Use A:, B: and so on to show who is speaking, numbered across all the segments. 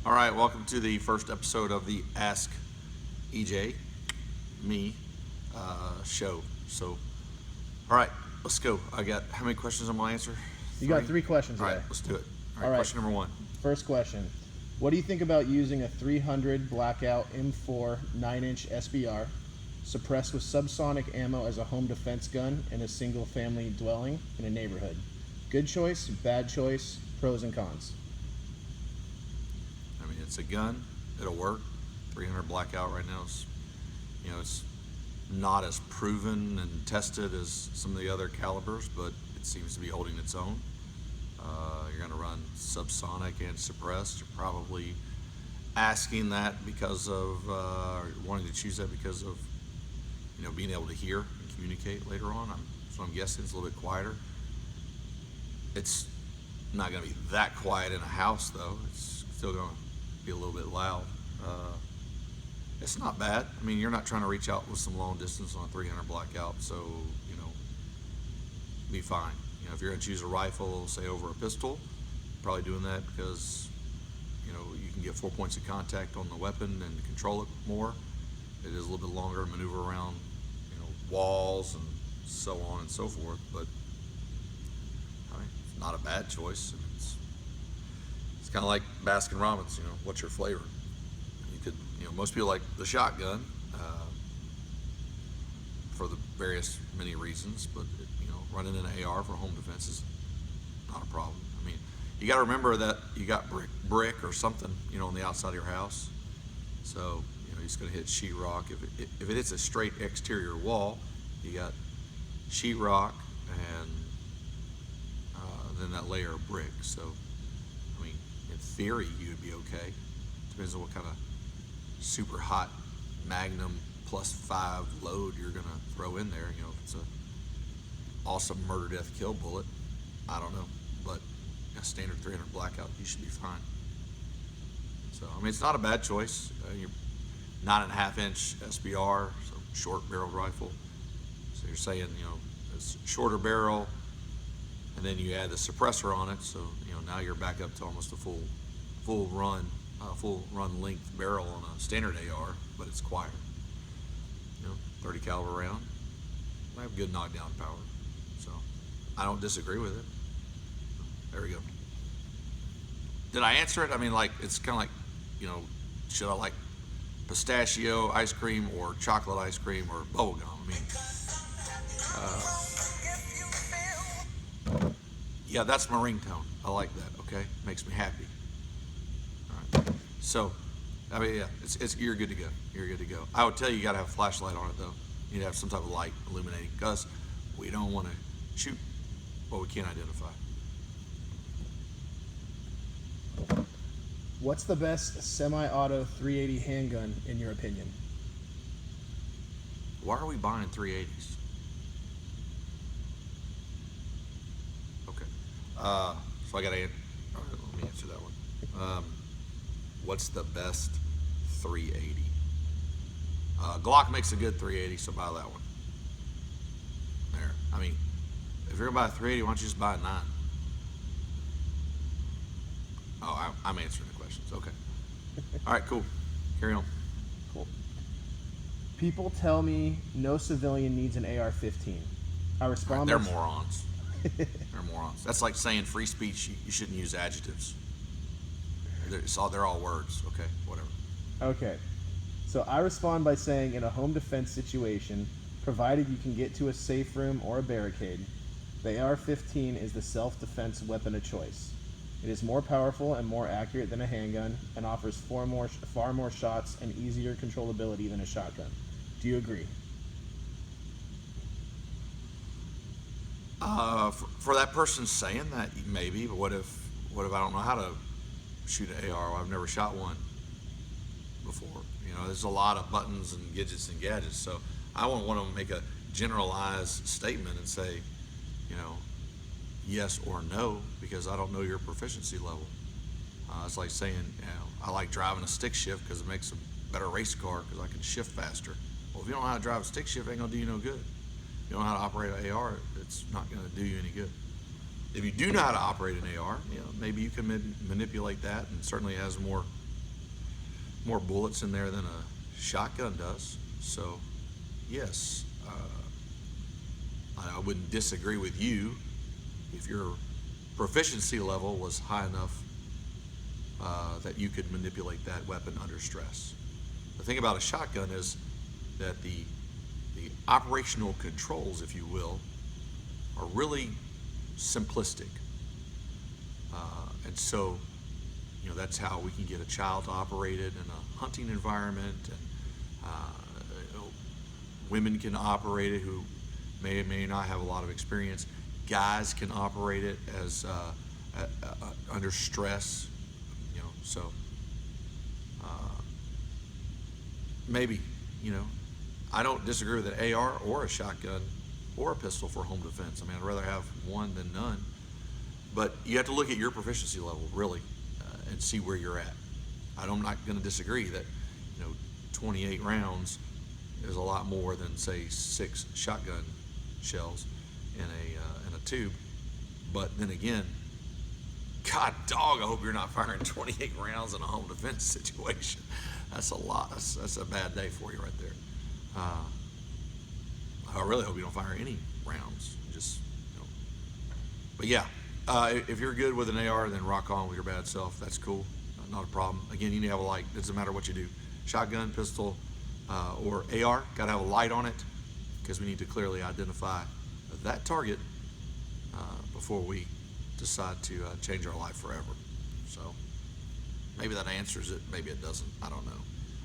A: All right, welcome to the first episode of the Ask EJ Me show. So, all right, let's go. I got how many questions I'm gonna answer?
B: You got 3 questions
A: All
B: today.
A: right, let's do it. All
B: All
A: right,
B: right.
A: question number 1.
B: First question. What do you think about using a 300 Blackout M4 9-inch SBR suppressed with subsonic ammo as a home defense gun in a single family dwelling in a neighborhood? Good choice, bad choice, pros and cons.
A: I mean, it's a gun. It'll work. 300 Blackout right now is, it's not as proven and tested as some of the other calibers, but it seems to be holding its own. You're going to run subsonic and suppressed. You're probably asking that because of, or wanting to choose that because of, being able to hear and communicate later on. So I'm guessing it's a little bit quieter. It's not going to be that quiet in a house, though. It's still going to be a little bit loud. It's not bad. I mean, you're not trying to reach out with some long distance on a 300 Blackout, so, be fine. If you're going to choose a rifle, say over a pistol, probably doing that because, you can get 4 points of contact on the weapon and control it more. It is a little bit longer to maneuver around, walls and so on and so forth, but I mean, it's not a bad choice. It's kind of like Baskin Robbins, what's your flavor? You could, most people like the shotgun for the various many reasons, but running an AR for home defense is not a problem. I mean, you got to remember that you got brick or something, on the outside of your house. So, you're just going to hit sheetrock. If it hits a straight exterior wall, you got sheetrock and then that layer of brick. So, I mean, in theory, you'd be okay. Depends on what kind of super hot Magnum +5 load you're going to throw in there. If it's a awesome murder, death, kill bullet, I don't know, but a standard 300 Blackout, you should be fine. So, I mean, it's not a bad choice. You're 9.5-inch SBR, so short barreled rifle. So you're saying, it's shorter barrel, and then you add the suppressor on it. So, now you're back up to almost a full run length barrel on a standard AR, but it's quieter. 30 caliber round. I have good knockdown power. So I don't disagree with it. There we go. Did I answer it? I mean, it's kind of like, should I like pistachio ice cream or chocolate ice cream or bubble gum? I mean, yeah, that's my ringtone. I like that. Okay, makes me happy. All right. So, I mean, yeah, it's you're good to go. You're good to go. I would tell you got to have a flashlight on it though. You need to have some type of light illuminating because we don't want to shoot what we can't identify.
B: What's the best semi-auto 380 handgun in your opinion?
A: Why are we buying 380s? Okay. So I got to let me answer that one. What's the best 380? Glock makes a good 380, so buy that one. There. I mean, if you're gonna buy a 380, why don't you just buy a 9? Oh, I'm answering the questions. Okay. All right, cool. Carry on.
B: Cool. People tell me no civilian needs an AR-15. I respond.
A: They're morons. They're morons. That's like saying free speech. You shouldn't use adjectives. They're all words. Okay, whatever.
B: Okay. So I respond by saying in a home defense situation, provided you can get to a safe room or a barricade, the AR-15 is the self-defense weapon of choice. It is more powerful and more accurate than a handgun and offers far more shots and easier controllability than a shotgun. Do you agree?
A: For that person saying that, maybe, but what if I don't know how to shoot an AR? I've never shot one before. There's a lot of buttons and gadgets and gadgets, so I wouldn't want to make a generalized statement and say, yes or no, because I don't know your proficiency level. It's like saying, I like driving a stick shift because it makes a better race car because I can shift faster. Well, if you don't know how to drive a stick shift, it ain't gonna do you no good. If you don't know how to operate an AR, it's not gonna do you any good. If you do know how to operate an AR, maybe you can manipulate that, and certainly has more more bullets in there than a shotgun does. So, yes, I wouldn't disagree with you if your proficiency level was high enough that you could manipulate that weapon under stress. The thing about a shotgun is that the operational controls, if you will, are really simplistic. And so, that's how we can get a child to operate it in a hunting environment, and women can operate it who may or may not have a lot of experience. Guys can operate it as under stress, so maybe, I don't disagree with an AR or a shotgun or a pistol for home defense. I mean, I'd rather have one than none. But you have to look at your proficiency level, really, and see where you're at. I'm not going to disagree that, 28 rounds is a lot more than, say, 6 shotgun shells in a tube. But then again, God dog, I hope you're not firing 28 rounds in a home defense situation. That's a lot. That's a bad day for you right there. I really hope you don't fire any rounds. Just, But yeah, if you're good with an AR, then rock on with your bad self. That's cool. Not a problem. Again, you need to have a light. It doesn't matter what you do. Shotgun, pistol, or AR, got to have a light on it because we need to clearly identify that target before we decide to change our life forever. So maybe that answers it. Maybe it doesn't. I don't know.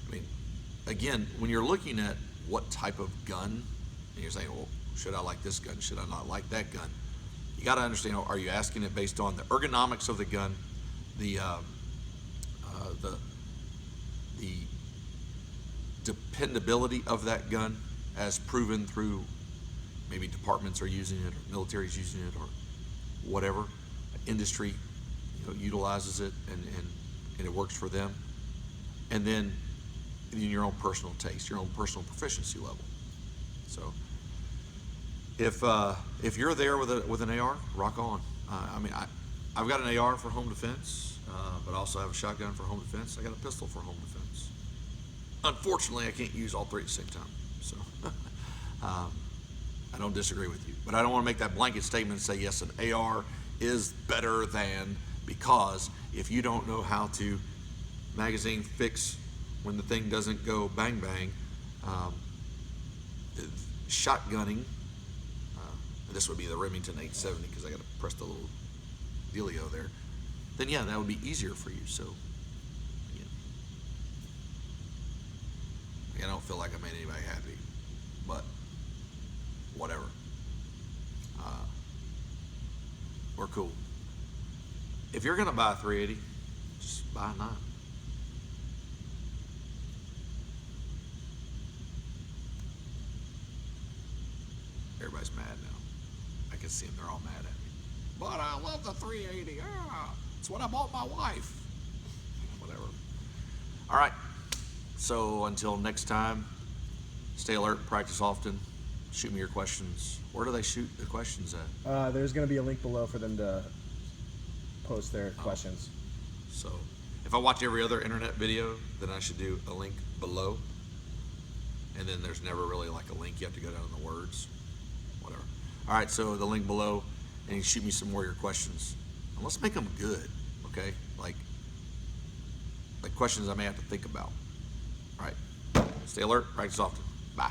A: I mean, again, when you're looking at what type of gun, and you're saying, well, should I like this gun? Should I not like that gun? You got to understand, are you asking it based on the ergonomics of the gun, the dependability of that gun as proven through maybe departments are using it, or military's using it, or whatever, industry utilizes it and it works for them, and then in your own personal taste, your own personal proficiency level. So if you're there with an AR, rock on. I mean, I've got an AR for home defense, but I also have a shotgun for home defense. I got a pistol for home defense. Unfortunately, I can't use all three at the same time. So I don't disagree with you, but I don't want to make that blanket statement and say yes, an AR is better than, because if you don't know how to magazine fix when the thing doesn't go bang bang, shotgunning, this would be the Remington 870 because I got to press the little dealio there, then yeah, that would be easier for you. So I don't feel like I made anybody happy, but whatever. We're cool. If you're gonna buy a 380, just buy a 9. Everybody's mad now. I can see them, they're all mad at me. But I love the 380. It's what I bought my wife. Whatever. All right. So until next time, stay alert, practice often, shoot me your questions. Where do they shoot the questions at?
B: There's going to be a link below for them to post their questions.
A: So if I watch every other internet video, then I should do a link below. And then there's never really like a link. You have to go down in the words. Whatever. All right, so the link below, and you shoot me some more of your questions. And let's make them good, okay? Like questions I may have to think about. All right. Stay alert, practice often. Bye.